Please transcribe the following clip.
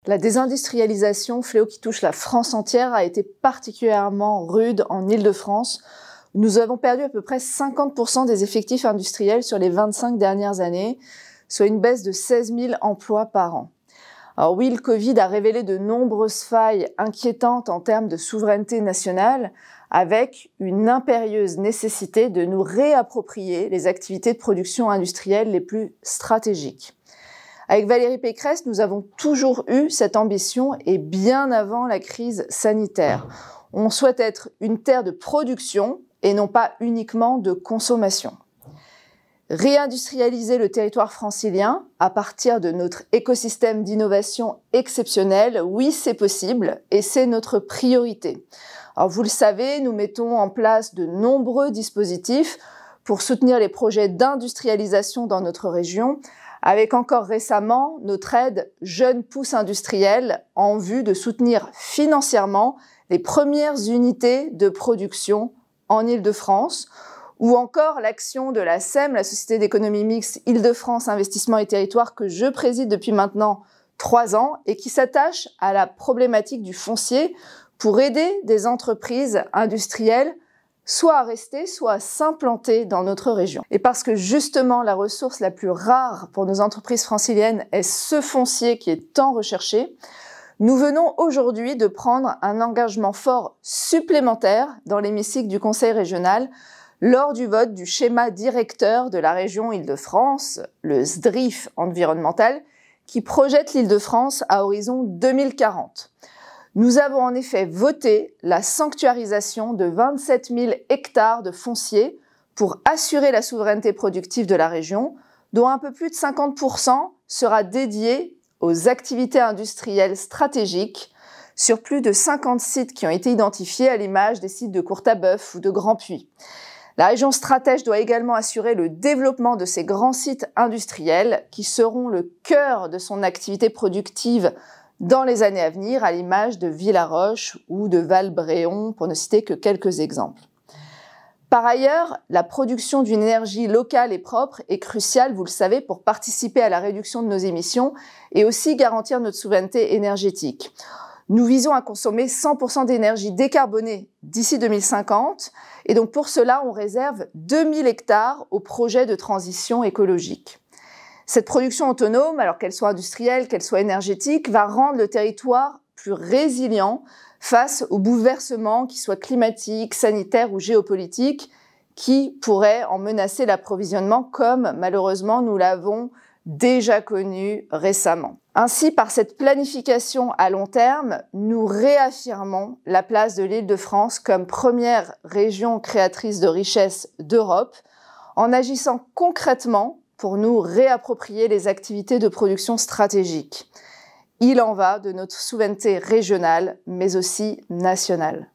La désindustrialisation, fléau qui touche la France entière, a été particulièrement rude en Île-de-France. Nous avons perdu à peu près 50% des effectifs industriels sur les 25 dernières années, soit une baisse de 16 000 emplois par an. Alors oui, le Covid a révélé de nombreuses failles inquiétantes en termes de souveraineté nationale, avec une impérieuse nécessité de nous réapproprier les activités de production industrielle les plus stratégiques. Avec Valérie Pécresse, nous avons toujours eu cette ambition et bien avant la crise sanitaire. On souhaite être une terre de production et non pas uniquement de consommation. Réindustrialiser le territoire francilien à partir de notre écosystème d'innovation exceptionnel, oui, c'est possible et c'est notre priorité. Alors, vous le savez, nous mettons en place de nombreux dispositifs pour soutenir les projets d'industrialisation dans notre région, avec encore récemment notre aide Jeunes Pousses Industrielles en vue de soutenir financièrement les premières unités de production en Île-de-France, ou encore l'action de la SEM, la Société d'économie mixte Île-de-France Investissement et Territoire, que je préside depuis maintenant 3 ans et qui s'attache à la problématique du foncier pour aider des entreprises industrielles soit à rester, soit à s'implanter dans notre région. Et parce que justement la ressource la plus rare pour nos entreprises franciliennes est ce foncier qui est tant recherché, nous venons aujourd'hui de prendre un engagement fort supplémentaire dans l'hémicycle du Conseil régional lors du vote du schéma directeur de la région Île-de-France, le SDRIF environnemental, qui projette l'Île-de-France à horizon 2040. Nous avons en effet voté la sanctuarisation de 27 000 hectares de foncier pour assurer la souveraineté productive de la région, dont un peu plus de 50% sera dédié aux activités industrielles stratégiques sur plus de 50 sites qui ont été identifiés à l'image des sites de Courtabœuf ou de Grand-Puy. La région stratège doit également assurer le développement de ces grands sites industriels qui seront le cœur de son activité productive dans les années à venir, à l'image de Villaroche ou de Val-Bréon, pour ne citer que quelques exemples. Par ailleurs, la production d'une énergie locale et propre est cruciale, vous le savez, pour participer à la réduction de nos émissions et aussi garantir notre souveraineté énergétique. Nous visons à consommer 100% d'énergie décarbonée d'ici 2050 et donc pour cela, on réserve 2000 hectares au projet de transition écologique. Cette production autonome, alors qu'elle soit industrielle, qu'elle soit énergétique, va rendre le territoire plus résilient face aux bouleversements, qu'ils soient climatiques, sanitaires ou géopolitiques, qui pourraient en menacer l'approvisionnement, comme malheureusement nous l'avons déjà connu récemment. Ainsi, par cette planification à long terme, nous réaffirmons la place de l'Île-de-France comme première région créatrice de richesses d'Europe, en agissant concrètement pour nous réapproprier les activités de production stratégiques. Il en va de notre souveraineté régionale, mais aussi nationale.